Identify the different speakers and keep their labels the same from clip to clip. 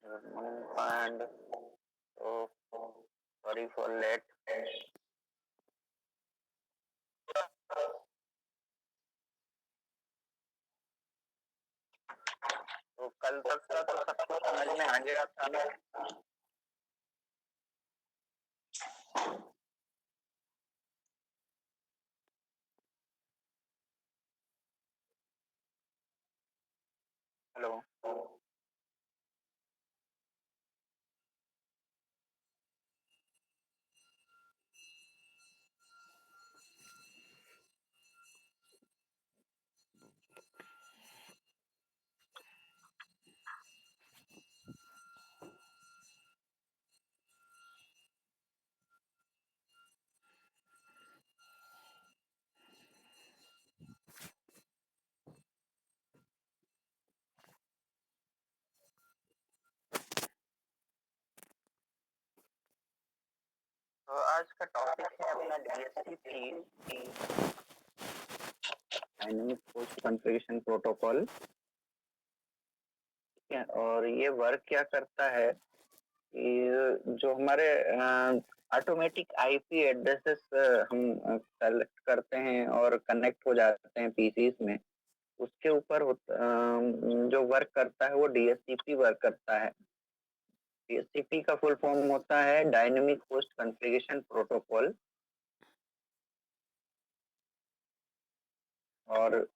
Speaker 1: and so sorry for late. तो कल तक का तो सबको समझ में आ गया था ना। हेलो। तो आज का टॉपिक है अपना DSCP dynamic post configuration protocol. ठीक है, और ये वर्क क्या करता है कि जो हमारे ऑटोमेटिक आईपी एड्रेसेस हम सेलेक्ट करते हैं और कनेक्ट हो जाते हैं पीसीस में, उसके ऊपर जो वर्क करता है वो डीएससीपी वर्क करता है। डीएससीपी का फुल फॉर्म होता है डायनेमिक होस्ट कॉन्फ़िगरेशन प्रोटोकॉल। और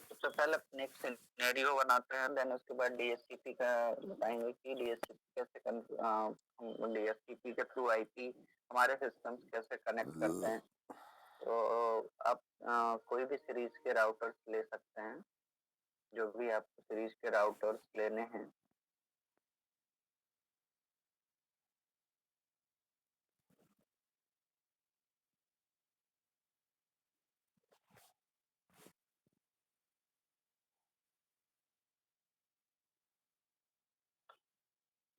Speaker 1: सबसे पहले अपने एक सिनेरियो बनाते हैं, देन उसके बाद डीएससीपी का बताएंगे कि डीएससीपी कैसे डीएससीपी के थ्रू आईपी हमारे सिस्टम्स कैसे कनेक्ट करते हैं। तो आप कोई भी सीरीज के राउटर्स ले सकते हैं, जो भी आपको सीरीज के राउटर्स लेने हैं।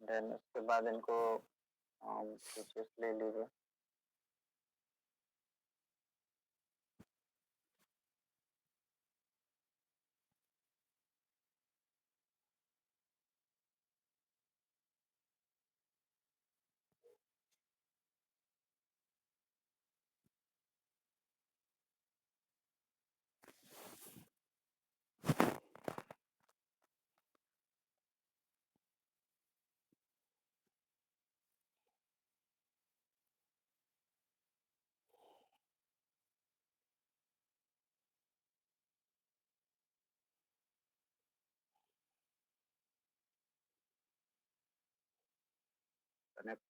Speaker 1: देन उसके बाद इनको स्विचेस ले लीजिए। कनेक्ट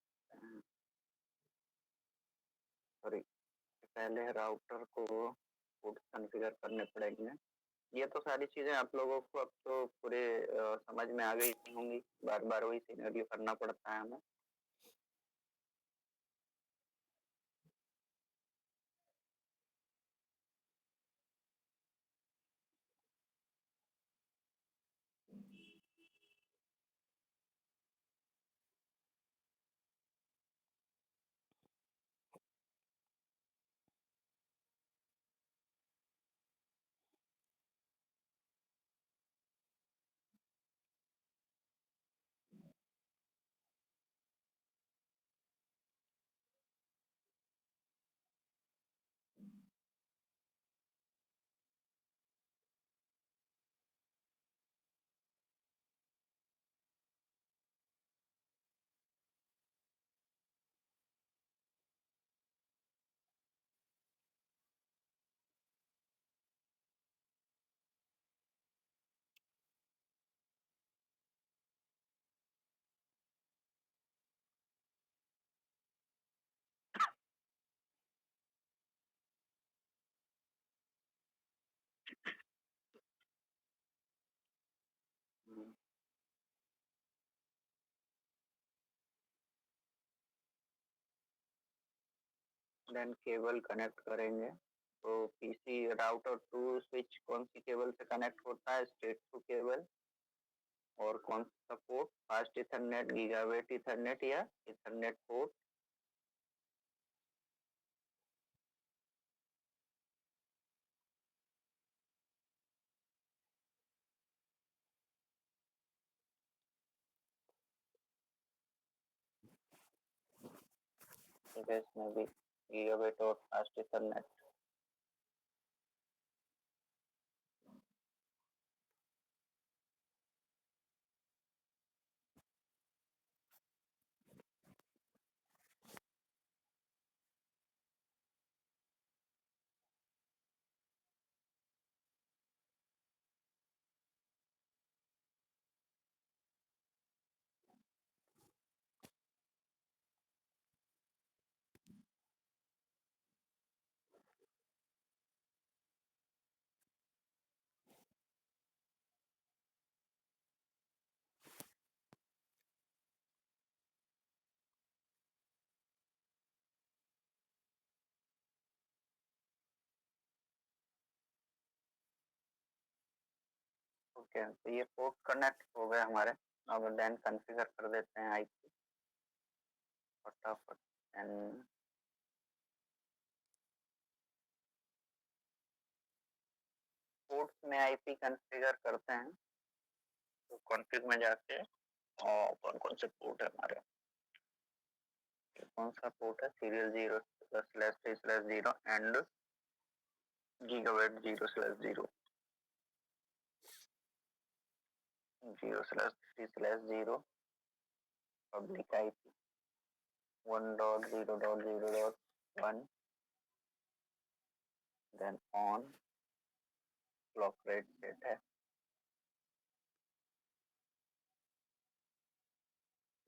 Speaker 1: सॉरी पहले राउटर को पोर्ट कॉन्फ़िगर करने पड़ेंगे। ये तो सारी चीजें आप लोगों को अब तो पूरे समझ में आ गई होंगी, बार बार वही सिनेरियो करना पड़ता है हमें। देन केबल कनेक्ट करेंगे। तो पीसी राउटर टू स्विच कौन सी केबल से कनेक्ट होता है? Straight through cable. और कौन सा port? Fast Ethernet, gigabit Ethernet या इथरनेट पोर्ट। इसमें भी गीगाबिट और फास्ट इथरनेट। ओके, तो ये पोर्ट कनेक्ट हो गए हमारे। अब देन कॉन्फ़िगर कर देते हैं आईपी फटाफट। एंड पोर्ट्स में आईपी कॉन्फ़िगर करते हैं। तो कॉन्फ़िग में जाके और कौन कौन से पोर्ट है हमारे, कौन सा पोर्ट है? Serial 0/3/0 and gigabit 0/0, 0/3/0 public IP 1.0.0.1, then on clock rate set है।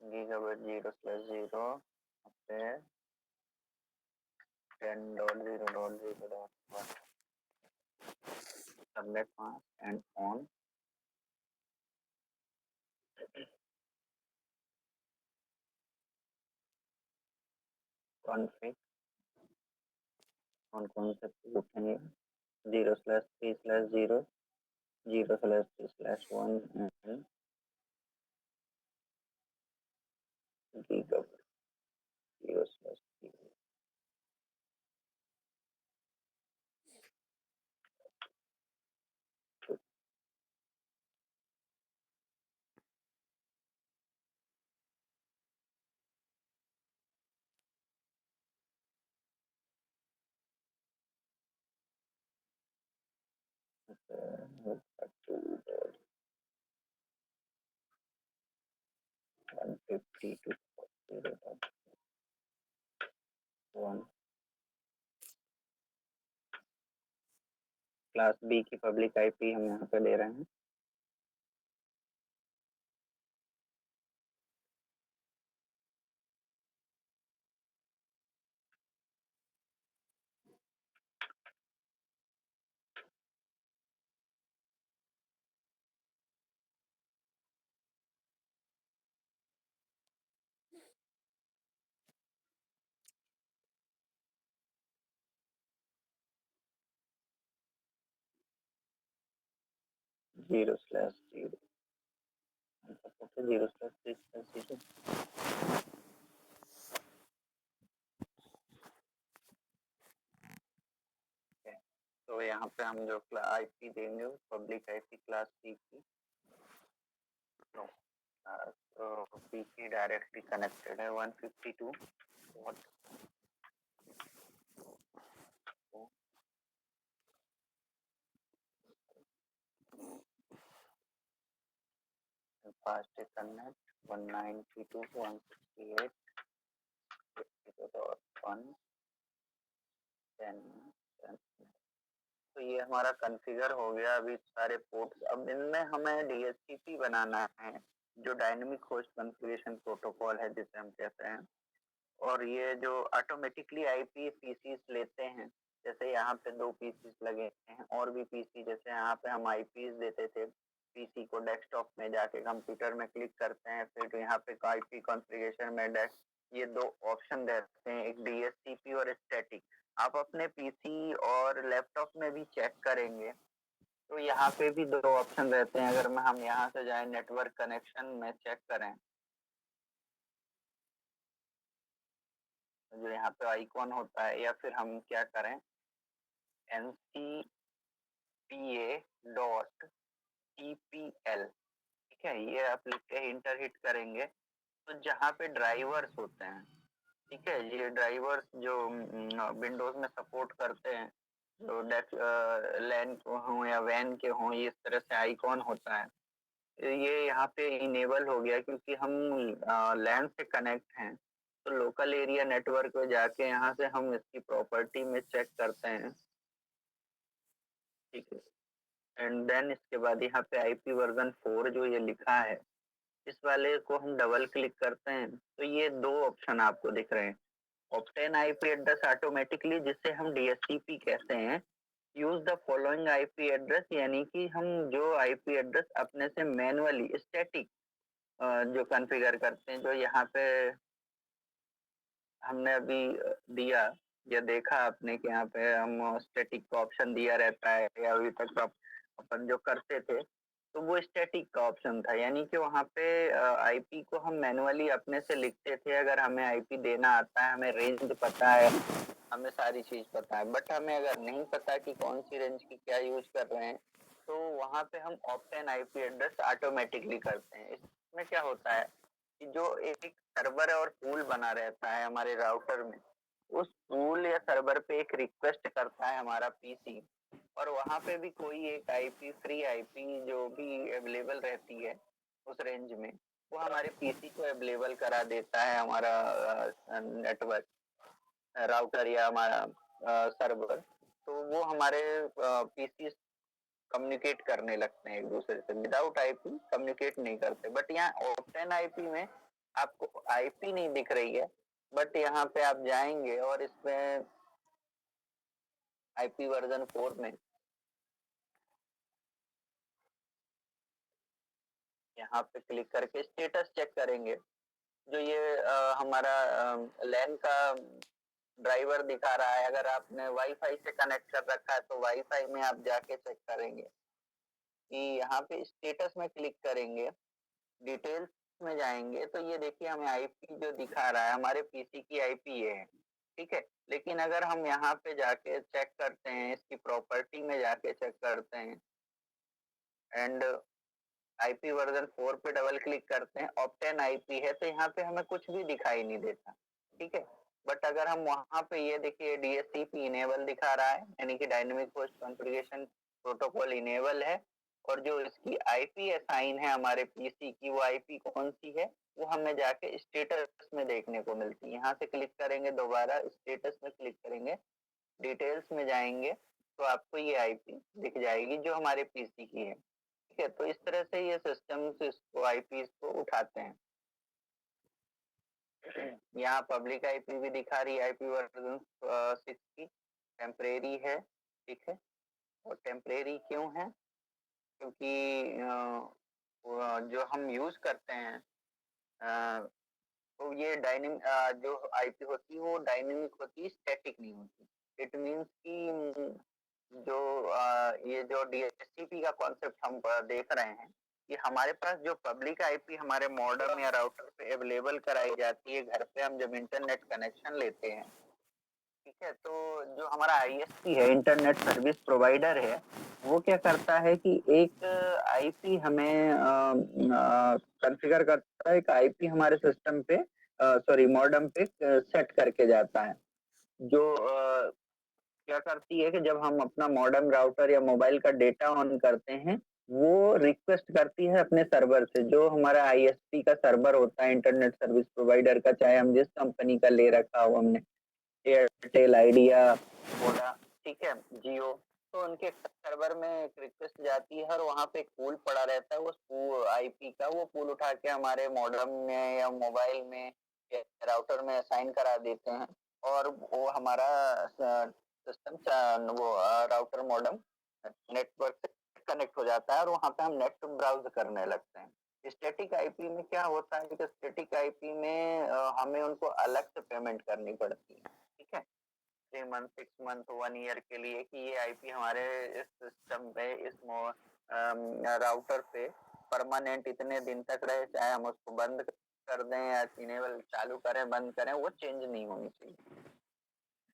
Speaker 1: गीगाबिट 0/0 पे 10.0.0.1 subnet mask and on config. कौन से पोर्ट हैं? 0/3/0, 0/3/1 एंड गीगाबिट 0/0। क्लास बी की पब्लिक आईपी हम यहाँ पे दे रहे हैं। Zero slash zero 0/3/0। तो यहाँ पे हम जो आईपी देंगे वो पब्लिक आईपी क्लास सी की। तो पीसी डायरेक्टली कनेक्टेड है 152 वॉट। Fast Ethernet 192.168.50.1 10। तो ये हमारा कॉन्फ़िगर हो गया अभी सारे पोर्ट्स। अब इनमें हमें डीएचसीपी बनाना है, जो डायनेमिक होस्ट कॉन्फ़िगरेशन प्रोटोकॉल है जिसे हम कहते हैं। और ये जो ऑटोमेटिकली आईपी पीसीस लेते हैं, जैसे यहाँ पे 2 पीसीस लगे हैं और भी पीसी, जैसे यहाँ पे हम आईपीस देते थे पीसी को डेस्कटॉप में जाके कंप्यूटर में क्लिक करते हैं, फिर यहाँ पे आईपी कॉन्फ़िगरेशन में ये 2 ऑप्शन रहते हैं, एक डीएससीपी और स्टैटिक। आप अपने पीसी और लैपटॉप में भी चेक करेंगे, तो यहाँ पे भी 2 ऑप्शन रहते हैं। अगर हम यहाँ से जाएँ नेटवर्क कनेक्शन में चेक करें, जो यहाँ पे आइकॉन होता है, या फिर हम क्या करें ncpa.tpl, ठीक है, ये आप लिख के इंटर हिट करेंगे, तो जहाँ पे ड्राइवर्स होते हैं, ठीक है, ये ड्राइवर्स जो विंडोज में सपोर्ट करते हैं, जो लैन के हों या वैन के हों, इस तरह से आइकॉन होता है, ये यहाँ पे इनेबल हो गया क्योंकि हम लैन से कनेक्ट हैं। तो लोकल एरिया नेटवर्क में जाके यहाँ से हम इसकी प्रॉपर्टी में चेक करते हैं, ठीक है, एंड देन इसके बाद यहाँ पे आईपी वर्जन 4 जो ये लिखा है, इस वाले को हम डबल क्लिक करते हैं, तो ये 2 ऑप्शन आपको दिख रहे हैं। ऑब्टेन आईपी एड्रेस ऑटोमेटिकली, जिसे हम डीएससीपी कहते हैं, use the following IP address, यानी कि हम जो आईपी एड्रेस अपने से मैनुअली स्टैटिक जो कॉन्फ़िगर करते हैं, जो यहाँ पे हमने अभी दिया या देखा आपने कि यहाँ पे हम स्टैटिक का ऑप्शन दिया रहता है, या अभी तक अपन जो करते थे, तो वो स्टैटिक का ऑप्शन था, यानी कि वहाँ पे आईपी को हम मैनुअली अपने से लिखते थे। अगर हमें आईपी देना आता है, हमें रेंज पता है, हमें सारी चीज पता है, बट हमें अगर नहीं पता कि कौन सी रेंज की क्या यूज कर रहे हैं, तो वहाँ पे हम ऑप्टेन आईपी एड्रेस ऑटोमेटिकली करते हैं। इसमें क्या होता है कि जो एक सर्वर और पूल बना रहता है हमारे राउटर में, उस पूल या सर्वर पे एक रिक्वेस्ट करता है हमारा पीसी, और वहाँ पे भी कोई एक आईपी, फ्री आईपी जो भी अवेलेबल रहती है उस रेंज में, वो हमारे पीसी को अवेलेबल करा देता है हमारा नेटवर्क, राउटर या हमारा सर्वर। तो वो हमारे पीसी कम्युनिकेट करने लगते हैं एक दूसरे से, विदाउट आईपी कम्युनिकेट नहीं करते। बट यहाँ ओपन आईपी में आपको आईपी नहीं दिख रही है, बट यहाँ पे आप जाएंगे और इसमें आईपी वर्जन 4 में यहाँ पे क्लिक करके स्टेटस चेक करेंगे, जो ये हमारा लैन का ड्राइवर दिखा रहा है। अगर आपने वाईफाई से कनेक्ट कर रखा है तो वाईफाई में आप जाके चेक करेंगे कि यहाँ पे स्टेटस में क्लिक करेंगे, डिटेल्स में जाएंगे, तो ये देखिए हमें आईपी जो दिखा रहा है हमारे पीसी की आईपी ये है, ठीक है। लेकिन अगर हम यहाँ पे जाके चेक करते हैं, इसकी प्रॉपर्टी में जाके चेक करते हैं एंड आईपी वर्जन 4 पे डबल क्लिक करते हैं, ऑप्टेन आईपी है, तो यहाँ पे हमें कुछ भी दिखाई नहीं देता, ठीक है। बट अगर हम वहां पे ये देखिए डीएससीपी इनेबल दिखा रहा है, यानी कि dynamic host configuration protocol enable है, और जो इसकी आईपी असाइन है हमारे पीसी की, वो आईपी कौन सी है वो हमें जाके स्टेटस में देखने को मिलती है। यहाँ से क्लिक करेंगे, दोबारा स्टेटस में क्लिक करेंगे, डिटेल्स में जाएंगे, तो आपको ये आईपी दिख जाएगी जो हमारे पीसी की है, ठीक है। तो इस तरह से ये सिस्टम इसको आईपी को उठाते हैं। यहाँ पब्लिक आईपी भी दिखा रही है, आईपी वर्जन 6 की टेम्परेरी है, ठीक है। और टेम्परेरी क्यों है, क्योंकि जो हम यूज करते हैं तो ये डायनेमिक जो आईपी होती है वो डायनेमिक होती है, स्टैटिक नहीं होती। इट मीन्स कि जो ये जो डीएचसीपी का कॉन्सेप्ट हम देख रहे हैं, कि हमारे पास जो पब्लिक आईपी हमारे मॉडेम या राउटर पे अवेलेबल कराई जाती है, घर पे हम जब इंटरनेट कनेक्शन लेते हैं, ठीक है, तो जो हमारा आईएसपी है, इंटरनेट सर्विस प्रोवाइडर है, वो क्या करता है कि एक आईपी हमें कॉन्फ़िगर करता है, एक आईपी हमारे सिस्टम पे सॉरी मॉडेम पे सेट करके जाता है, जो क्या करती है कि जब हम अपना मॉडेम राउटर या मोबाइल का डेटा ऑन करते हैं, वो रिक्वेस्ट करती है अपने सर्वर से, जो हमारा आईएसपी का सर्वर होता है इंटरनेट सर्विस प्रोवाइडर का, चाहे हम जिस कंपनी का ले रखा हो, हमने एयरटेल, आइडिया, वोडा, ठीक है, जियो, तो उनके सर्वर में एक रिक्वेस्ट जाती है और वहाँ पे एक पूल पड़ा रहता है, उस आईपी का वो पूल उठा के हमारे मॉडेम में या मोबाइल में या राउटर में असाइन करा देते हैं, और वो हमारा सिस्टम वो राउटर मॉडेम नेटवर्क से कनेक्ट हो जाता है, और वहाँ पे हम नेट ब्राउज करने लगते हैं। स्टैटिक आईपी में क्या होता है कि स्टैटिक आईपी में हमें उनको अलग से पेमेंट करनी पड़ती है, ठीक है? 3 मंथ, 6 मंथ, 1 ईयर के लिए कि ये आईपी हमारे इस सिस्टम पे, इस राउटर पे परमानेंट इतने दिन तक रहे, चाहे हम उसको बंद कर दें या इनेबल चालू करें, बंद करें, वो चेंज नहीं होनी चाहिए।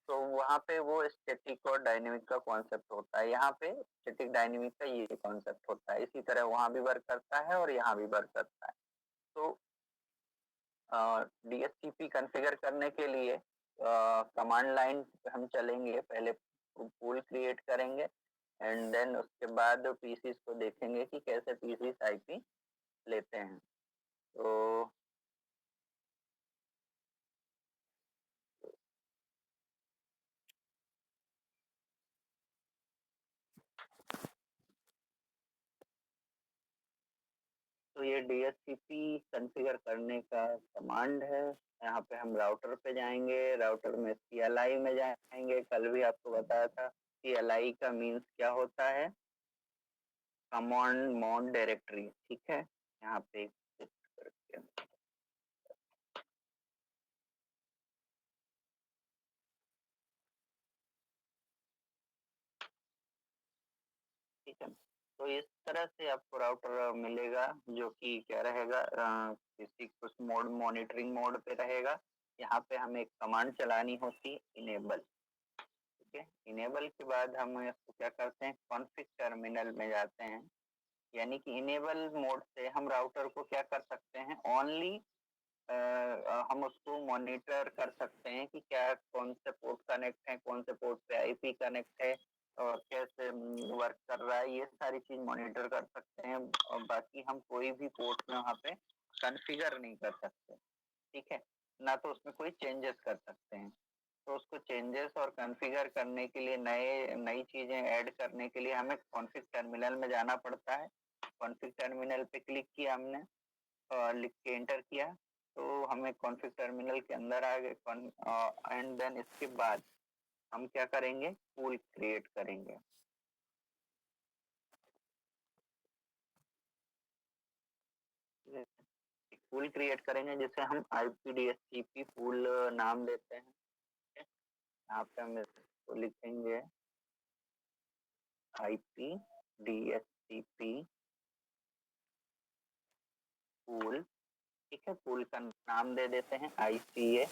Speaker 1: तो वहाँ पे वो स्टैटिक और डायनेमिक का कॉन्सेप्ट होता है। यहाँ पे स्टैटिक डायनेमिक का ये कॉन्सेप्ट होता है। इसी तरह वहाँ भी वर्क करता है और यहाँ भी वर्क करता है। तो डीएचसीपी कॉन्फ़िगर करने के लिए कमांड लाइन पे हम चलेंगे, पहले पूल क्रिएट करेंगे एंड देन उसके बाद पीसीस को देखेंगे कि कैसे पीसीस आईपी लेते हैं। तो ये डीएचसीपी कॉन्फ़िगर करने का कमांड है। यहाँ पे हम राउटर पे जाएंगे, राउटर में सीएलआई में जाएंगे। कल भी आपको बताया था सीएलआई का मीन्स क्या होता है, कमांड मॉन डायरेक्टरी, ठीक है? यहाँ पे करके ठीक है। तो इस तरह से आपको राउटर मिलेगा जो कि क्या रहेगा, किसी कुछ मोड, मॉनिटरिंग मोड पे रहेगा। यहाँ पे हमें एक कमांड चलानी होती है, इनेबल, ठीक है? इनेबल के बाद हम इसको क्या करते हैं, कॉन्फ़िग टर्मिनल में जाते हैं। यानी कि इनेबल मोड से हम राउटर को क्या कर सकते हैं, ओनली हम उसको मॉनिटर कर सकते हैं कि क्या, कौन से पोर्ट कनेक्ट है, कौन से पोर्ट पे आईपी कनेक्ट है और कैसे वर्क कर रहा है, ये सारी चीज मॉनिटर कर सकते हैं। और बाकी हम कोई भी पोर्ट में वहाँ पे कॉन्फ़िगर नहीं कर सकते, ठीक है? ना तो उसमें कोई चेंजेस कर सकते हैं। तो उसको चेंजेस और कॉन्फ़िगर करने के लिए, नई चीजें ऐड करने के लिए हमें कॉन्फ़िग टर्मिनल में जाना पड़ता है। कॉन्फ़िग टर्मिनल पे क्लिक किया हमने और लिख के एंटर किया, तो हमें कॉन्फ़िग टर्मिनल के अंदर आ गए। एंड देन इसके बाद हम क्या करेंगे, पूल क्रिएट करेंगे। पूल क्रिएट करेंगे जिसे हम आईपीडीएससीपी पूल नाम देते हैं। यहाँ पे हम इसको लिखेंगे आईपीडीएससीपी पूल, ठीक है? पूल का नाम दे देते हैं आईसीए,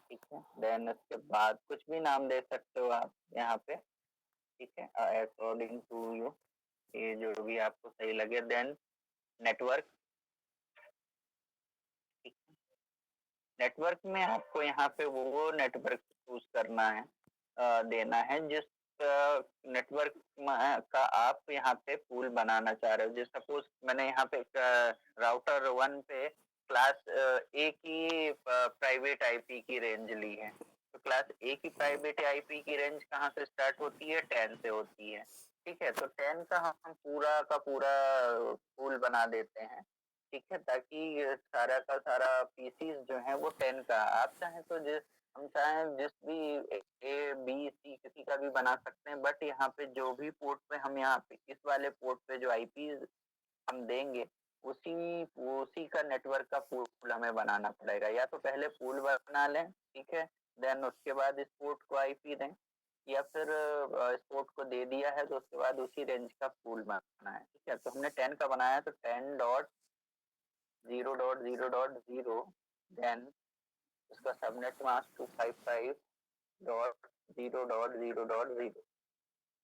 Speaker 1: ठीक है? देन उसके बाद कुछ भी नाम दे सकते हो आप यहाँ पे, ठीक है? अकॉर्डिंग टू यू, ये जो भी आपको सही लगे। देन नेटवर्क, नेटवर्क में आपको यहाँ पे वो नेटवर्क चूज करना है, देना है जिस नेटवर्क का आप यहाँ पे पूल बनाना चाह रहे हो। जैसे सपोज मैंने यहाँ पे राउटर 1 पे क्लास ए की प्राइवेट आईपी की रेंज ली है। तो क्लास ए की प्राइवेट आईपी की रेंज कहाँ से स्टार्ट होती है, 10 से होती है, ठीक है? तो 10 का हम पूरा का पूरा पूल बना देते हैं, ठीक है? ताकि सारा का सारा पीसीस जो है वो 10 का, आप चाहें तो जिस, हम चाहें जिस भी ए बी सी किसी का भी बना सकते हैं, बट यहाँ पे जो भी पोर्ट पे हम, यहाँ पे इस वाले पोर्ट पे जो आईपी हम देंगे, उसी उसी का नेटवर्क का पूल हमें बनाना पड़ेगा। या तो पहले पूल बना लें, ठीक है? देन उसके बाद इस पोर्ट को आईपी दें, या फिर इस पोर्ट को दे दिया है तो उसके बाद उसी रेंज का पूल बनाना है, ठीक है? तो हमने 10 का बनाया तो 10.0.0.0, देन उसका सबनेट मास्क 255.0.0.0,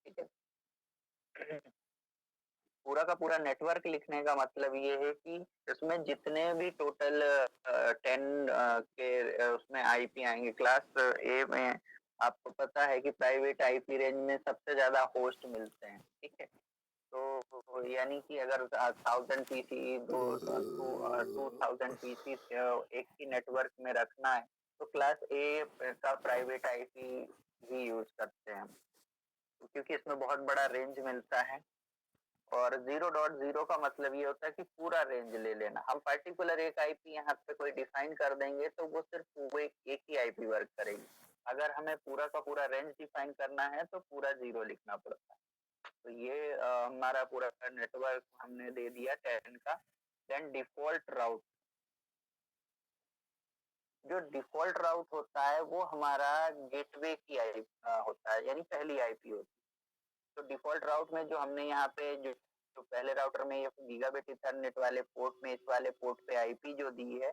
Speaker 1: ठीक है? पूरा का पूरा नेटवर्क लिखने का मतलब ये है कि इसमें जितने भी टोटल 10 के उसमें आईपी आएंगे। क्लास ए में आपको पता है कि प्राइवेट आईपी रेंज में सबसे ज्यादा होस्ट मिलते हैं, ठीक है? तो यानी कि अगर 1000 पीसी, 2000 पीसी एक ही नेटवर्क में रखना है तो क्लास ए का प्राइवेट आईपी भी यूज करते हैं, क्योंकि इसमें बहुत बड़ा रेंज मिलता है। और 0.0 का मतलब ये होता है कि पूरा रेंज ले लेना। हम पर्टिकुलर एक आईपी यहाँ पे कोई डिफाइन कर देंगे तो वो सिर्फ वो एक ही आईपी वर्क करेगी। अगर हमें पूरा का पूरा रेंज डिफाइन करना है तो पूरा 0 लिखना पड़ता है। तो ये हमारा पूरा नेटवर्क हमने दे दिया 10 का। देन डिफॉल्ट राउट, जो डिफॉल्ट राउट होता है वो हमारा गेटवे की आई होता है, यानी पहली आईपी होती है। तो डिफॉल्ट राउट में जो हमने यहाँ पे जो पहले राउटर में ये गीगाबिट ईथरनेट वाले पोर्ट में, इस वाले पोर्ट पे आईपी जो दी है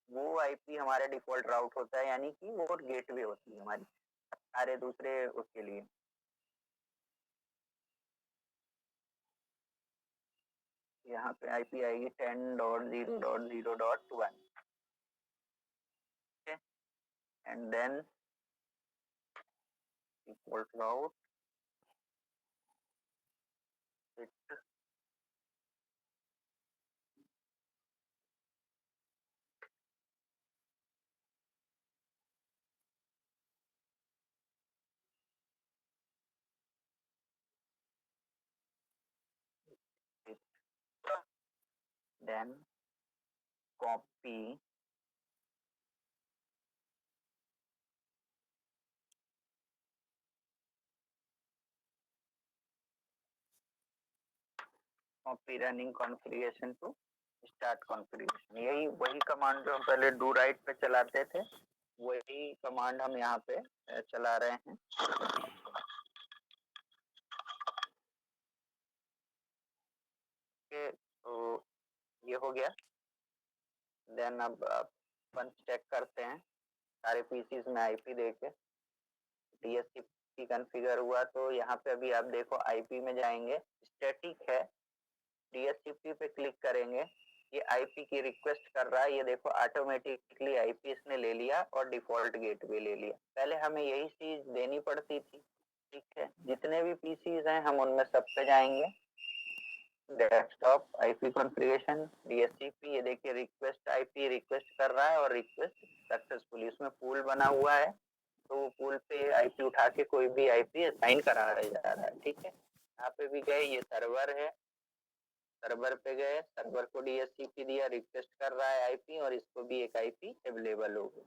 Speaker 1: वो आईपी हमारा डिफॉल्ट राउट होता है, यानी कि वो गेटवे होती है हमारी सारे दूसरे उसके लिए। यहाँ पे आईपी आएगी 10.0.0.1, and then default route then copy copy running configuration to start configuration. यही वही कमांड जो हम पहले डू राइट पे चलाते थे, वही कमांड हम यहाँ पे चला रहे हैं। तो ये हो गया। देन अब अपन चेक करते हैं सारे पीसीज में आईपी देके डीएचसीपी कॉन्फ़िगर हुआ। तो यहाँ पे अभी आप देखो आईपी में जाएंगे, स्टैटिक है, डीएचसीपी पे क्लिक करेंगे, ये आईपी की रिक्वेस्ट कर रहा है। ये देखो ऑटोमेटिकली आईपी इसने ले लिया और डिफॉल्ट गेटवे ले लिया। पहले हमें यही चीज देनी पड़ती थी। ठीक है, जितने भी पीसीज हैं हम उनमें सब पे जाएंगे, डेस्कटॉप आईपी कॉन्फ़िगरेशन डीएचसीपी, ये देखिए रिक्वेस्ट आईपी रिक्वेस्ट कर रहा है और रिक्वेस्ट सक्सेसफुली, उसमें पूल बना हुआ है तो वो पूल पे आईपी उठा के कोई भी आईपी असाइन करा जा रहा है। ठीक है, यहाँ पे भी गए, ये सर्वर है, सर्वर पे गए, सर्वर को डीएचसीपी दिया, रिक्वेस्ट कर रहा है आईपी और इसको भी एक आईपी अवेलेबल हो गई।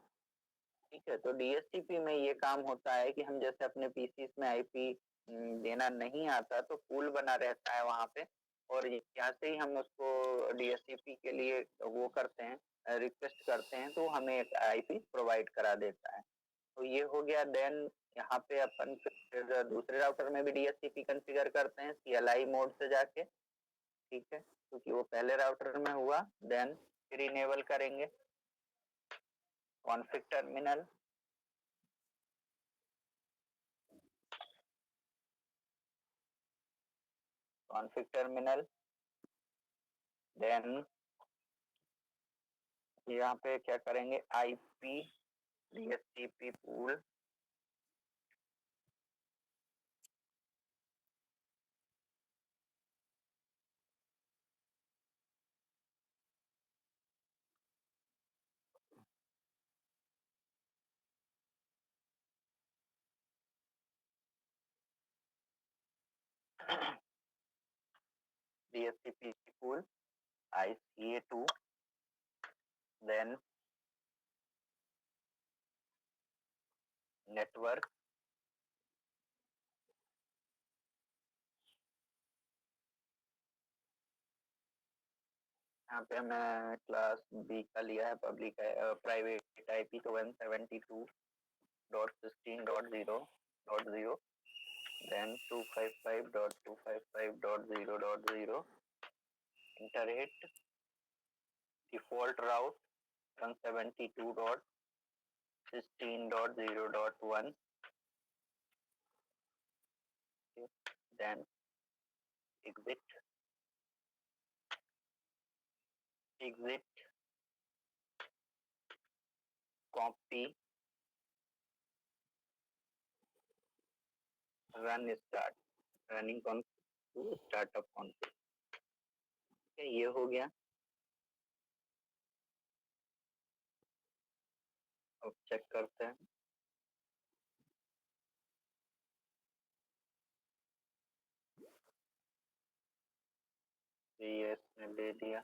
Speaker 1: ठीक है, तो डीएचसीपी में ये काम होता है कि हम जैसे अपने पीसी में आईपी देना नहीं आता तो पूल बना रहता है वहां पे, और यहाँ से ही हम उसको डीएचसीपी के लिए वो करते हैं, रिक्वेस्ट करते हैं, तो हमें एक आईपी प्रोवाइड करा देता है। तो ये हो गया। देन यहाँ पे अपन फिर दूसरे राउटर में भी डीएचसीपी कॉन्फ़िगर करते हैं सीएलआई मोड से जाके। ठीक है, क्योंकि वो पहले राउटर में हुआ। देन फिर इनेबल करेंगे config terminal, config terminal. Then यहाँ पे क्या करेंगे, IP DHCP pool, DHCP pool ICA2, then network, यहाँ पे मैं क्लास बी का लिया है, पब्लिक प्राइवेट आईपी तो 172.16.0.0, then 255.255.0.0, internet default route 172.16.0.1, then exit copy run start running to startup config। ये हो गया। अब चेक करते हैं, ये इसने दे दिया।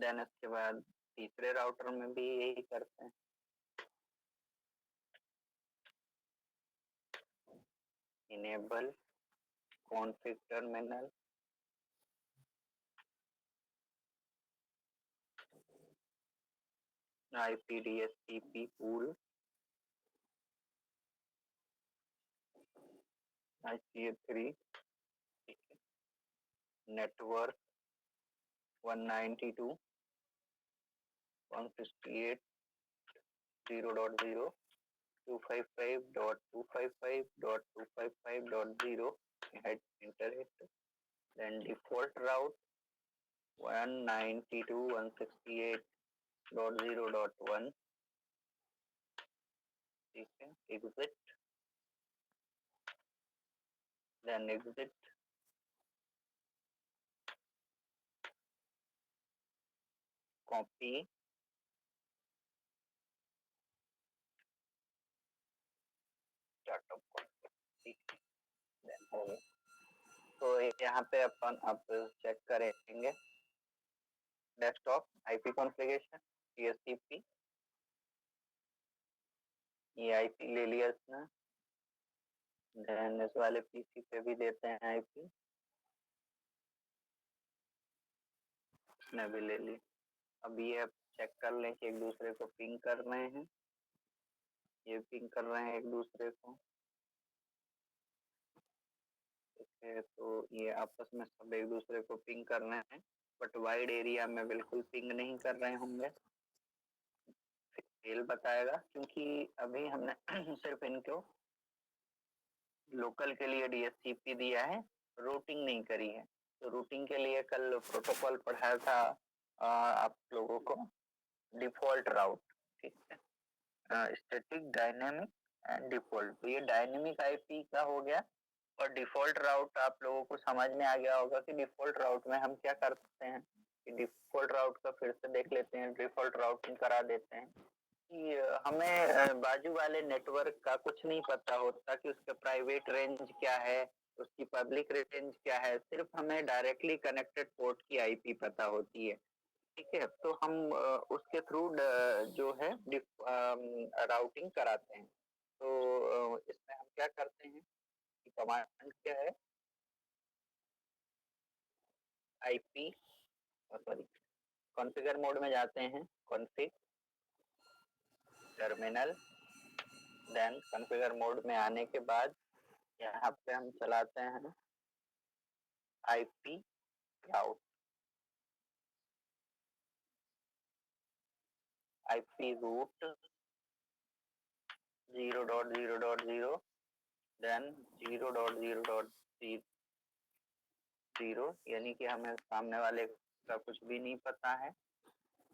Speaker 1: देन इसके बाद तीसरे राउटर में भी यही करते हैं, enable config terminal, IPDSTP pool, ICA3, network 192.168.0.0, 255.255.255.0, hit enter hit, then default route 192.168.0.1, ठीक है, exit, then exit, copy, startup, ठीक है, then हो गया। तो यहाँ पे अपन अब चेक करेंगे डेस्कटॉप आईपी कॉन्फ़िगरेशन, DHCP, ये आईपी ले लिया इसने, देन इस वाले पीसी पे भी देते हैं आईपी, इसने भी ले ली। अब ये चेक कर लें कि एक दूसरे को पिंग कर रहे हैं, ये पिंग कर रहे हैं एक दूसरे को, ठीक है, तो ये आपस में सब एक दूसरे को पिंग कर रहे हैं, बट वाइड एरिया में बिल्कुल पिंग नहीं कर रहे होंगे, फेल बताएगा, क्योंकि अभी हमने सिर्फ इनको लोकल के लिए DHCP दिया है, रूटिंग नहीं करी है। तो रूटिंग के लिए कल प्रोटोकॉल पढ़ाया था आप लोगों को, डिफॉल्ट राउट, ठीक है, स्टैटिक, डायनेमिक एंड डिफॉल्ट। तो ये डायनेमिक आईपी का हो गया, और डिफॉल्ट राउट आप लोगों को समझ में आ गया होगा कि डिफॉल्ट राउट में हम क्या करते हैं, कि डिफॉल्ट राउट का फिर से देख लेते हैं, डिफॉल्ट राउटिंग करा देते हैं कि हमें बाजू वाले नेटवर्क का कुछ नहीं पता होता कि उसका प्राइवेट रेंज क्या है, उसकी पब्लिक रेंज क्या है, सिर्फ हमें डायरेक्टली कनेक्टेड पोर्ट की आईपी पता होती है, ठीक है। तो हम उसके थ्रू जो है राउटिंग कराते हैं। तो इसमें हम क्या करते हैं कि कमांड क्या है, आईपी, सॉरी, कॉन्फ़िगर मोड में जाते हैं, config terminal, then configure mode में आने के बाद यहाँ पे हम चलाते हैं IP route, IP route 0.0.0, then 0.0.0, यानी कि हमें सामने वाले का कुछ भी नहीं पता है,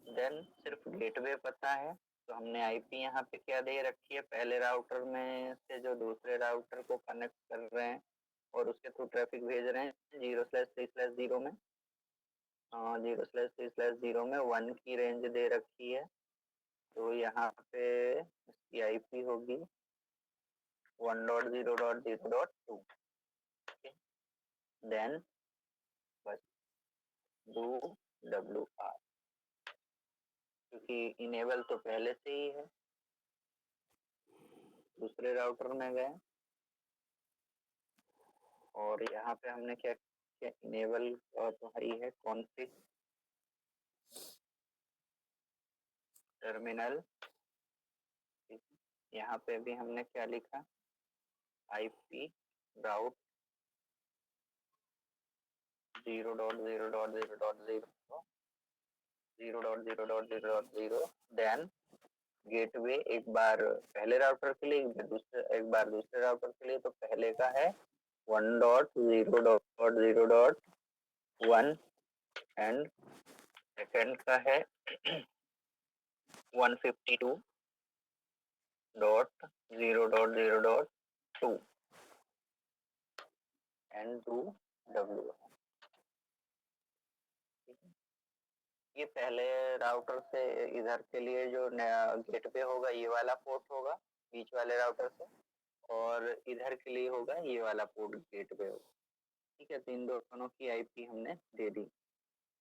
Speaker 1: देन सिर्फ गेटवे पता है। तो हमने आईपी यहाँ पे क्या दे रखी है, पहले राउटर में से जो दूसरे राउटर को कनेक्ट कर रहे हैं और उसके थ्रू ट्रैफिक भेज रहे हैं, 0/3/0 में, 0/3/0 में 1 की रेंज दे रखी है। तो यहाँ पे इसकी आईपी होगी 1.0.0.2, देन बस डू WR, क्योंकि इनेबल तो पहले से ही है, दूसरे राउटर में गए और यहाँ पे हमने क्या किया, इनेबल तो है ही है, कॉन्फ़िग टर्मिनल, यहाँ पे भी हमने क्या लिखा, आईपी राउट 0.0.0.0, देन गेटवे एक बार पहले राउटर के लिए, एक बार दूसरे राउटर के लिए। तो पहले का है 1.0.0.1 एंड सेकंड का है 152.0.0.2 एंड 2W। ये पहले राउटर से इधर के लिए जो गेटवे होगा ये वाला पोर्ट होगा बीच वाले राउटर से, और इधर के लिए होगा ये वाला पोर्ट गेटवे होगा, ठीक है। तो इन दोनों की आईपी हमने दे दी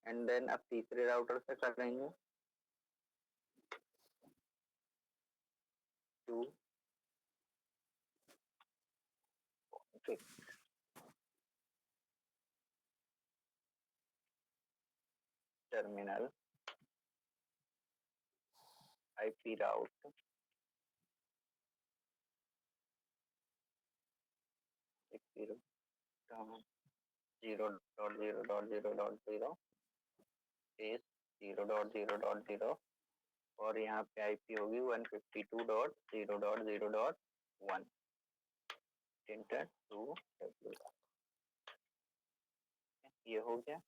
Speaker 1: एंड देन आप तीसरे राउटर से करेंगे 2 टर्मिनल IP राउट 0.0.0.0 स्पेस 0.0.0 और यहाँ पे आईपी होगी 152.0.0.1 इंटर 2 ये हो गया।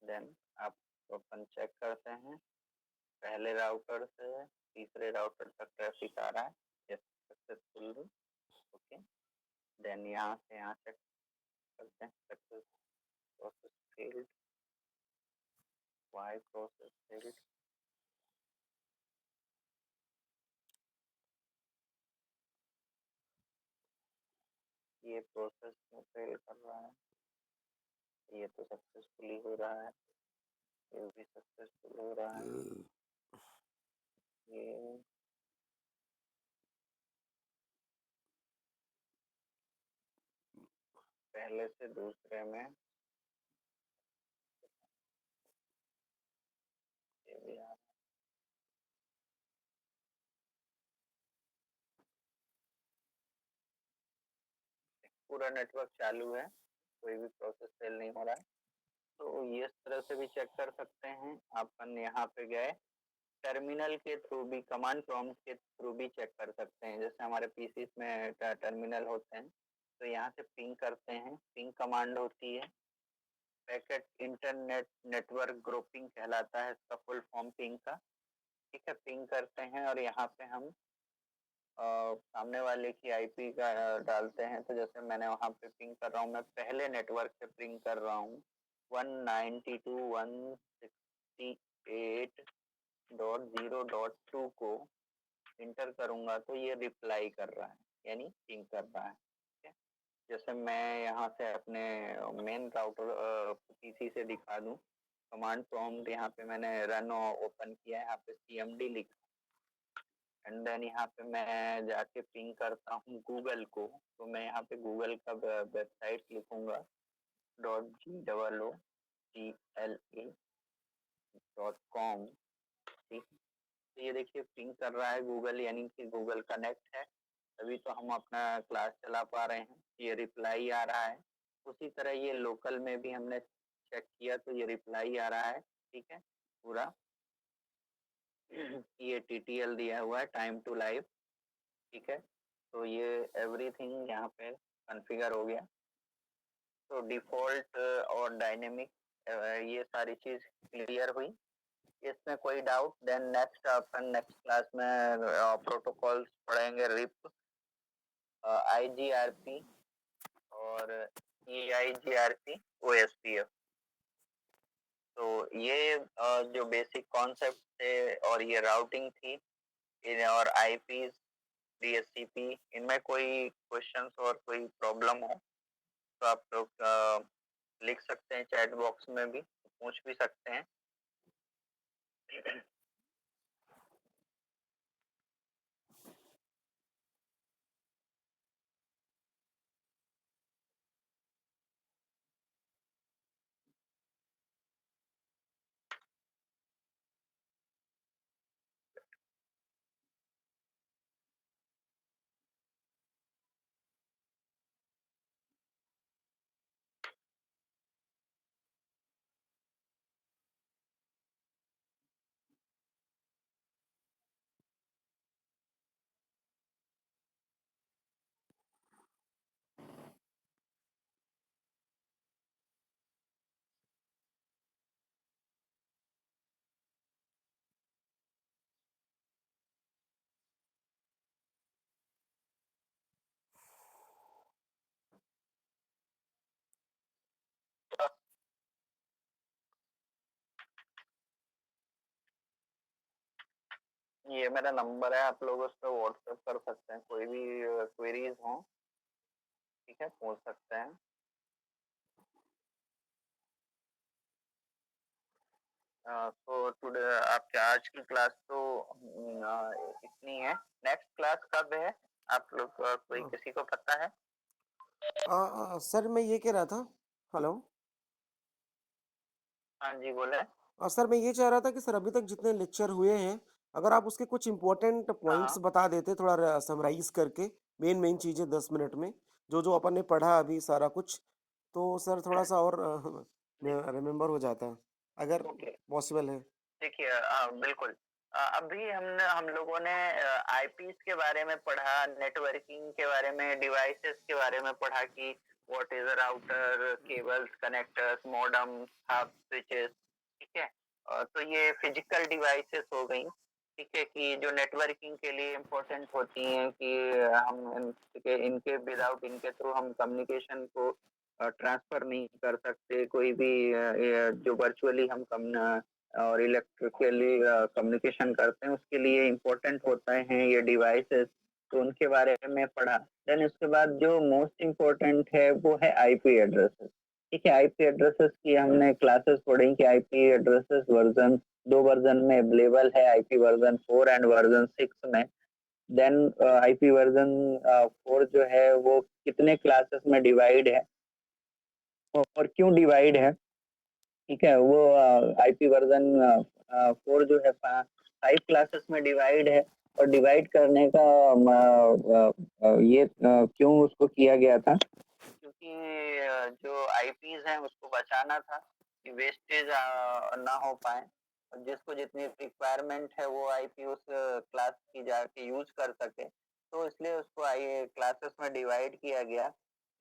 Speaker 1: देन आप अपन चेक करते हैं पहले राउटर से तीसरे राउटर तक ट्रैफिक आ रहा है सक्सेसफुल। ओके, देन यहाँ से यहाँ चेक करते हैं success process failed, why process failed, ये प्रोसेस में फेल कर रहा है, ये तो सक्सेसफुली हो रहा है, ये भी सक्सेसफुल हो रहा है, ये पहले से दूसरे में ये भी आ रहा है। पूरा नेटवर्क चालू है, कोई भी प्रोसेस फेल नहीं हो रहा है। तो ये इस तरह से भी चेक कर सकते हैं। अपन यहाँ पे गए टर्मिनल के थ्रू भी, कमांड प्रॉम्प्ट के थ्रू भी चेक कर सकते हैं। जैसे हमारे पीसी में टर्मिनल होते हैं तो यहाँ से पिंग करते हैं, पिंग कमांड होती है, पैकेट इंटरनेट नेटवर्क ग्रुपिंग कहलाता है इसका फुल फॉर्म पिंग का। ठीक है, पिंग करते हैं और यहाँ पे हम सामने वाले की आईपी का डालते हैं। तो जैसे मैंने वहाँ पे पिंग कर रहा हूँ, मैं पहले नेटवर्क से पिंग कर रहा हूँ 192.168.0.2 को इंटर करूंगा तो ये रिप्लाई कर रहा है, यानी पिंग कर रहा है। ठीक है, जैसे मैं यहाँ से अपने मेन राउटर पीसी से दिखा दूं, कमांड प्रॉम्प्ट यहाँ पे मैंने रन ओपन किया है, यहाँ पे cmd लिखा एंड देन यहाँ पे मैं जाके पिंग करता हूँ गूगल को। तो मैं यहाँ पे गूगल का वेबसाइट लिखूंगा .gla.com। ठीक, तो ये देखिए पिंग कर रहा है गूगल, यानी कि गूगल कनेक्ट है, तभी तो हम अपना क्लास चला पा रहे हैं। ये रिप्लाई आ रहा है। उसी तरह ये लोकल में भी हमने चेक किया तो ये रिप्लाई आ रहा है। ठीक है, पूरा ये TTL दिया हुआ है, टाइम टू लाइव। ठीक है, तो ये एवरीथिंग यहाँ पे कॉन्फ़िगर हो गया। तो डिफॉल्ट और डायनेमिक ये सारी चीज क्लियर हुई, इसमें कोई डाउट? देन नेक्स्ट अपन नेक्स्ट क्लास में प्रोटोकॉल्स पढ़ेंगे, रिप, IGRP और EIGRP, OSPF। तो ये जो बेसिक कॉन्सेप्ट थे और ये राउटिंग थी और IPs, DHCP, इनमें कोई क्वेश्चंस और कोई प्रॉब्लम हो तो आप लोग लिख सकते हैं, चैट बॉक्स में भी पूछ भी सकते हैं। ये मेरा नंबर है, आप लोग उस पर व्हाट्सएप कर सकते हैं, कोई भी क्वेरीज हो, ठीक है, पूछ सकते हैं। तो टुडे आपकी आज की क्लास तो इतनी है। नेक्स्ट क्लास कब है? आप लोग कोई
Speaker 2: अ,
Speaker 1: किसी को पता है?
Speaker 2: सर मैं ये कह रहा था। हेलो।
Speaker 1: हाँ जी, बोले।
Speaker 2: सर मैं ये चाह रहा था कि सर अभी तक जितने लेक्चर हुए हैं, अगर आप उसके कुछ इंपॉर्टेंट पॉइंट्स
Speaker 1: हाँ,
Speaker 2: बता देते थोड़ा समराइज करके, मेन मेन चीज़ें 10 मिनट में, जो जो अपन ने पढ़ा अभी सारा कुछ, तो सर थोड़ा सा और रिमेम्बर हो जाता, अगर
Speaker 1: ओके।
Speaker 2: पॉसिबल है।
Speaker 1: देखिए, बिल्कुल। अभी हम लोगों ने आईपीस के बारे में पढ़ा, नेटवर्किंग के बारे में, डिवाइसेस के बारे में पढ़ा कि what is a router, cables, connectors, modem, hub, switches. ठीक है। तो ये फिजिकल डिवाइसेस हो गई। ठीक है, कि जो नेटवर्किंग के लिए इम्पोर्टेंट होती हैं, कि हम इनके विदाउट इनके थ्रू हम कम्युनिकेशन को ट्रांसफर नहीं कर सकते। कोई भी जो वर्चुअली हम और इलेक्ट्रिकली कम्युनिकेशन करते हैं, उसके लिए इम्पोर्टेंट होता है ये डिवाइसेस। तो उनके बारे में पढ़ा। देन उसके बाद जो मोस्ट इम्पोर्टेंट है वो है आईपी एड्रेसेस। ठीक है, आईपी एड्रेसेस की हमने क्लासेस पढ़ी कि आईपी एड्रेसेस वर्जन, दो वर्जन में अवेलेबल है, आईपी वर्जन 4 एंड वर्जन 6 में। देन आईपी वर्जन 4 जो है वो कितने क्लासेस में डिवाइड है और क्यों डिवाइड है। ठीक है, वो आईपी वर्जन 4 जो है 5 क्लासेस में डिवाइड है। और डिवाइड करने का क्यों उसको किया गया था, क्योंकि जो आईपीज हैं उसको बचाना था कि वेस्टेज ना हो पाए, और जिसको जितनी रिक्वायरमेंट है वो आईपी उस क्लास की जाके यूज कर सके। तो इसलिए उसको आई क्लासेस में डिवाइड किया गया।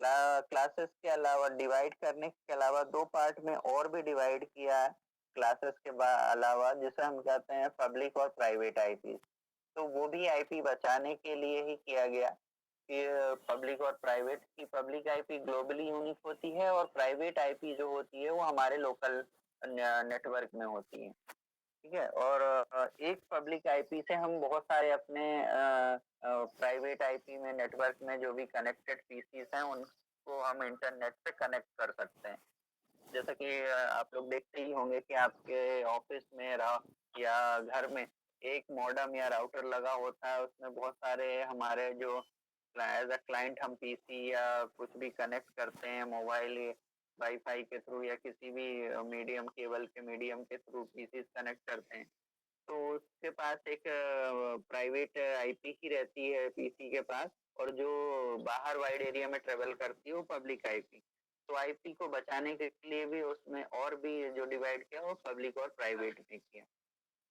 Speaker 1: क्लासेस के अलावा, डिवाइड करने के अलावा, दो पार्ट में और भी डिवाइड किया है क्लासेस के अलावा, जिसे हम कहते हैं पब्लिक और प्राइवेट आईपी। तो वो भी आईपी बचाने के लिए ही किया गया कि पब्लिक और प्राइवेट की, पब्लिक आईपी ग्लोबली यूनिक होती है और प्राइवेट आईपी जो होती है वो हमारे लोकल नेटवर्क में होती है। ठीक है। और एक पब्लिक आईपी से हम बहुत सारे अपने प्राइवेट आईपी में, नेटवर्क में जो भी कनेक्टेड पीसीस हैं उनको हम इंटरनेट पे कनेक्ट कर सकते हैं। जैसा कि आप लोग देखते ही होंगे कि आपके ऑफिस में या घर में एक मॉडेम या राउटर लगा होता है, उसमें बहुत सारे हमारे जो एज अ क्लाइंट हम पीसी या कुछ भी कनेक्ट करते हैं, मोबाइल वाईफाई के थ्रू या किसी भी मीडियम, केबल के मीडियम के थ्रू पीसी कनेक्ट करते हैं। तो उसके पास एक प्राइवेट आईपी ही रहती है पीसी के पास, और जो बाहर वाइड एरिया में ट्रेवल करती है वो पब्लिक आईपी। तो आईपी को बचाने के लिए भी उसमें और भी जो डिवाइड किया वो पब्लिक और प्राइवेट में किया।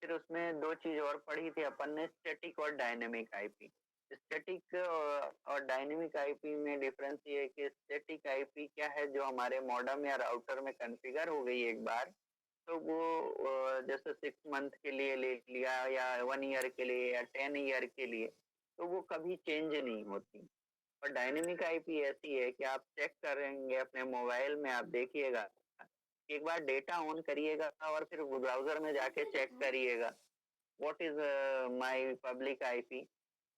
Speaker 1: फिर उसमें दो चीज और पढ़ी थी अपन ने, स्टैटिक और डायनेमिक आईपी। स्टैटिक और डायनेमिक आईपी में डिफरेंस ये है कि स्टैटिक आईपी क्या है, जो हमारे मॉडेम या राउटर में कॉन्फ़िगर हो गई एक बार, तो वो जैसे 6 मंथ के लिए ले लिया या 1 ईयर के लिए या 10 ईयर के लिए, तो वो कभी चेंज नहीं होती। और डायनेमिक आईपी ऐसी है कि आप चेक करेंगे अपने मोबाइल में, आप देखिएगा, एक बार डेटा ऑन करिएगा और फिर ब्राउजर में जाके चेक करिएगा what is my public IP,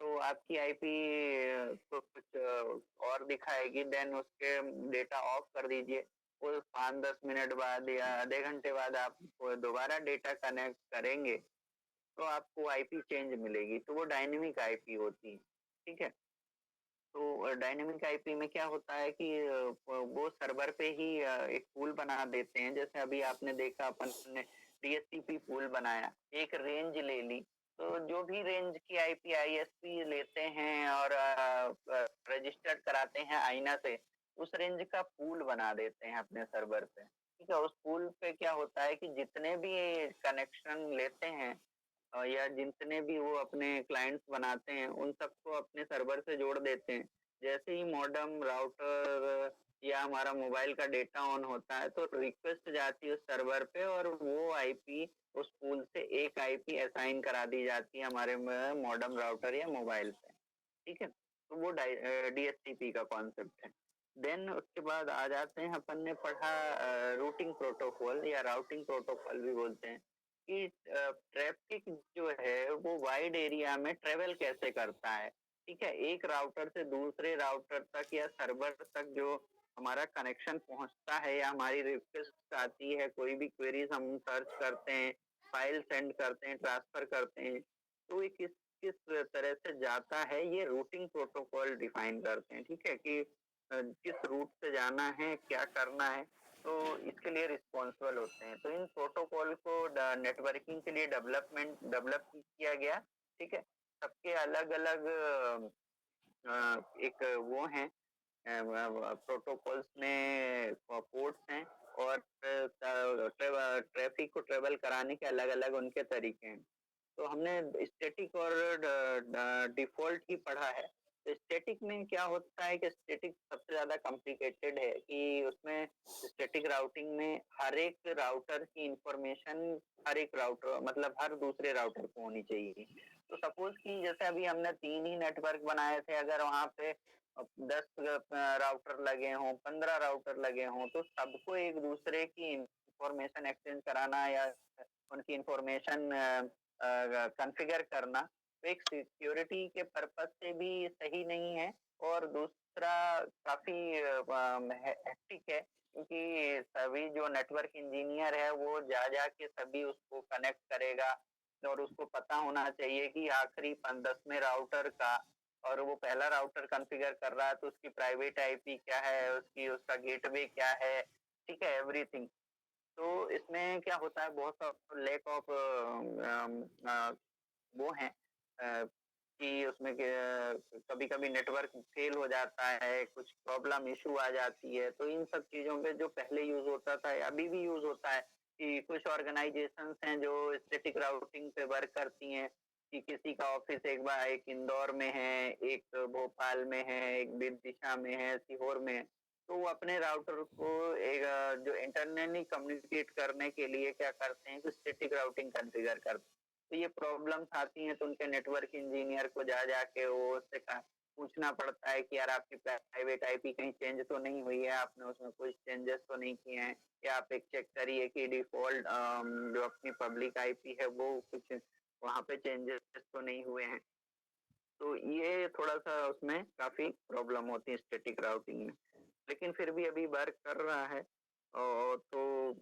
Speaker 1: तो आपकी आईपी तो कुछ और दिखाएगी। देन उसके डेटा ऑफ कर दीजिए, वो 5-10 मिनट बाद या आधे घंटे बाद आप दोबारा डेटा कनेक्ट करेंगे तो आपको आईपी चेंज मिलेगी, तो वो डायनेमिक आईपी होती है। ठीक है। तो डायनेमिक आईपी में क्या होता है कि वो सर्वर पे ही एक पूल बना देते हैं। जैसे अभी आपने देखा, अपन ने डीएचसीपी पूल बनाया, एक रेंज ले ली, तो जो भी रेंज की आईपी आईएसपी लेते हैं और रजिस्टर्ड कराते हैं आईना से, उस रेंज का पूल बना देते हैं अपने सर्वर पे। ठीक है। उस पूल पे क्या होता है कि जितने भी कनेक्शन लेते हैं या जितने भी वो अपने क्लाइंट्स बनाते हैं, उन सबको अपने सर्वर से जोड़ देते हैं। जैसे ही मॉडेम, राउटर या हमारा मोबाइल का डेटा ऑन होता है, तो रिक्वेस्ट जाती है उस सर्वर पे और वो आईपी, उस पूल से एक आईपी असाइन करा दी जाती है हमारे मॉडेम, राउटर या मोबाइल पे। ठीक है। तो वो डीएचसीपी का कॉन्सेप्ट है। देन उसके बाद आ जाते हैं, अपन ने पढ़ा रूटिंग प्रोटोकॉल या राउटिंग प्रोटोकॉल भी बोलते हैं, कि ट्रैफिक जो है वो वाइड एरिया में ट्रेवल कैसे करता है। ठीक है। एक राउटर से दूसरे राउटर तक या सर्वर तक जो हमारा कनेक्शन पहुँचता है या हमारी रिक्वेस्ट आती है, कोई भी क्वेरीज़ हम सर्च करते हैं, फाइल सेंड करते हैं, ट्रांसफ़र करते हैं, तो ये किस किस तरह से जाता है, ये रूटिंग प्रोटोकॉल डिफाइन करते हैं, ठीक है? कि किस रूट से जाना है, क्या करना है, तो इसके लिए रिस्पॉन्सिबल होते हैं। तो इन प्रोटोकॉल को नेटवर्किंग के लिए डेवलप किया गया, ठीक है? सबके अलग-अलग एक वो हैं प्रोटोकॉल्स में पोर्ट्स हैं और ट्रैफिक को ट्रेवल कराने के अलग-अलग उनके तरीके हैं। तो हमने स्टैटिक और डिफ़ॉल्ट ही पढ़ा है। तो स्टैटिक में क्या होता है कि स्टैटिक सबसे ज़्यादा कॉम्प्लिकेटेड है कि उसमें स्टैटिक राउटिंग में हर एक राउटर की इन्फॉर्मेशन हर एक राउटर मतलब हर दूसरे राउटर को होनी चाहिए। तो सपोज़ कि जैसे अभी हमने 3 ही नेटवर्क बनाए थे, अगर वहाँ पे 10 राउटर लगे हों, 15 राउटर लगे हों, तो सबको एक-दूसरे की इन्फॉर्मेशन एक्सचेंज कराना या उनकी इन्फॉर्मेशन कॉन्फ़िगर करना, तो एक सिक्योरिटी के पर्पज़ से भी सही नहीं है और दूसरा काफ़ी हेक्टिक है क्योंकि सभी जो नेटवर्क इंजीनियर है, वो जा-जा के सभी उसको कनेक्ट करेगा और उसको पता होना चाहिए कि आखिरी 10वें राउटर का और वो पहला राउटर कॉन्फ़िगर कर रहा है तो उसकी प्राइवेट आईपी क्या है, उसका गेटवे क्या है, ठीक है? एवरीथिंग। तो इसमें क्या होता है बहुत लैक ऑफ वो हैं कि उसमें कभी-कभी नेटवर्क फेल हो जाता है, कुछ प्रॉब्लम इश्यू आ जाती है, तो इन सब चीज़ों पे जो पहले यूज़ होता था या अभी भी यूज़ होता है कि कुछ ऑर्गनाइज़ेशंस हैं जो स्टैटिक राउटिंग पे वर्क करती हैं कि किसी का ऑफ़िस एक इंदौर में है, एक भोपाल में है, एक विदिशा में है, सीहोर में है। तो वो अपने राउटर को जो इंटरनली कम्युनिकेट करने के लिए क्या करते हैं कि स्टैटिक राउटिंग कॉन्फ़िगर करते हैं। तो ये प्रॉब्लम्स आती हैं तो उनके नेटवर्क इंजीनियर को जा के वो उससे पूछना पड़ता है कि यार आपकी प्राइवेट आईपी कहीं चेंज तो नहीं हुई है, आपने उसमें कुछ चेंजेस तो नहीं किए हैं या आप एक चेक करिए कि डिफ़ॉल्ट जो अपनी पब्लिक आईपी है वो कुछ वहाँ पे चेंजेस तो नहीं हुए हैं। तो ये थोड़ा-सा उसमें काफ़ी प्रॉब्लम होती है स्टैटिक राउटिंग में। लेकिन फिर भी अभी वर्क कर रहा है तो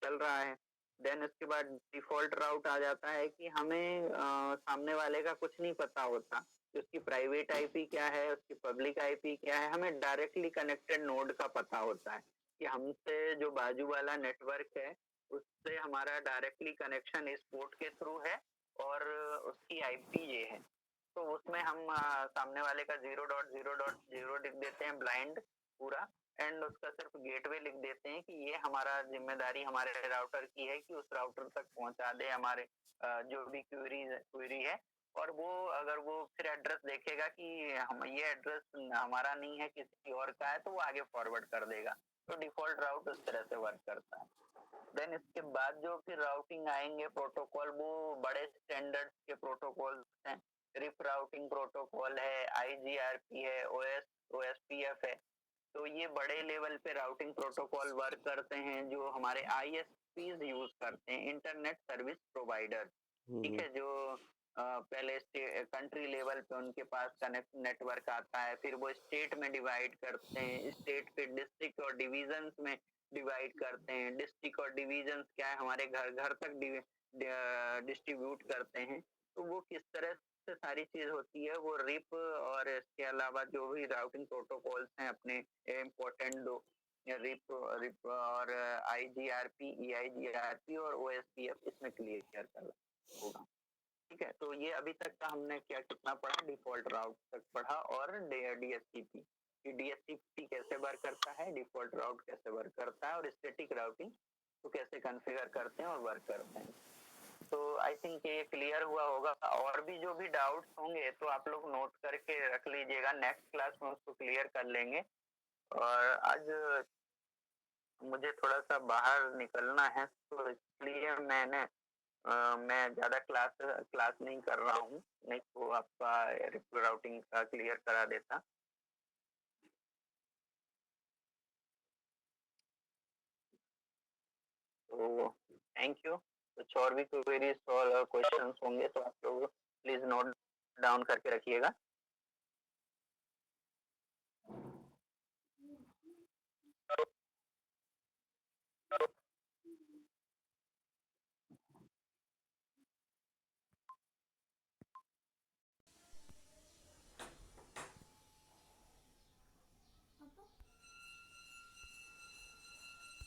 Speaker 1: चल रहा है। देन उसके बाद डिफ़ॉल्ट राउट आ जाता है कि हमें सामने वाले का कुछ नहीं पता होता कि उसकी प्राइवेट आईपी क्या है, उसकी पब्लिक आईपी क्या है, हमें डायरेक्टली कनेक्टेड नोड का पता होता है कि हमसे जो बाजू वाला नेटवर्क है, उससे हमारा डायरेक्टली कनेक्शन इस पोर्ट के थ्रू है और उसकी आईपी ये है। तो उसमें हम सामने वाले का 0.0.0 लिख देते हैं ब्लाइंड पूरा एंड उसका सिर्फ गेटवे लिख देते हैं कि ये हमारा ज़िम्मेदारी हमारे राउटर की है कि उस राउटर तक पहुँचा दे हमारे जो भी क्वेरी है और वो अगर वो फिर एड्रेस देखेगा कि हम ये एड्रेस हमारा नहीं है किसी और का है तो वो आगे फॉरवर्ड कर देगा। तो डिफ़ॉल्ट राउट उस तरह से वर्क करता है। देन इसके बाद जो फिर राउटिंग आएँगे प्रोटोकॉल वो बड़े स्टैंडर्ड्स के प्रोटोकॉल्स हैं। रिप राउटिंग प्रोटोकॉल है, आईजीआरपी है, ओएसपीएफ है। तो ये बड़े लेवल पे राउटिंग प्रोटोकॉल वर्क करते हैं जो हमारे आईएसपीज़ यूज़ करते हैं, इंटरनेट सर्विस प्रोवाइडर,
Speaker 2: हुँ,
Speaker 1: ठीक
Speaker 2: हुँ।
Speaker 1: है? जो पहले कंट्री लेवल पे उनके पास कनेक्ट नेटवर्क आता है, फिर वो स्टेट में डिवाइड करते हैं, स्टेट फिर डिस्ट्रिक्ट और डिवीज़न्स में डिवाइड करते हैं, डिस्ट्रिक्ट और डिवीज़न्स क्या है हमारे घर-घर तक डिस्ट्रीब्यूट करते हैं। तो वो किस तरह से सारी चीज़ होती है वो रिप और इसके अलावा जो भी राउटिंग प्रोटोकॉल्स हैं अपने इम्पोर्टेंट दो रिप रिप और आईजीआरपी, ईआईजीआरपी और ओएसपीएफ इसमें क्लियर कर होगा। ठीक है, तो ये अभी तक का हमने क्या कितना पढ़ा डिफ़ॉल्ट राउट तक पढ़ा और डीएचसीपी कि डीएचसीपी कैसे वर्क करता है, डिफ़ॉल्ट राउट कैसे वर्क करता है और स्टैटिक राउटिंग को कैसे कॉन्फ़िगर करते हैं और वर्क करते हैं। तो आई थिंक ये क्लियर हुआ होगा और भी जो भी डाउट्स होंगे तो आप लोग नोट करके रख लीजिएगा, नेक्स्ट क्लास में उसको क्लियर कर लेंगे और आज मुझे थोड़ा-सा बाहर निकलना है तो इसलिए मैं ज़्यादा क्लास क्लास नहीं कर रहा हूँ, नहीं तो आपका राउटिंग का क्लियर करा देता। तो थैंक यू। कुछ और भी क्वेरीज़ और क्वेश्चन्स होंगे तो आप लोग प्लीज़ नोट डाउन करके रखिएगा।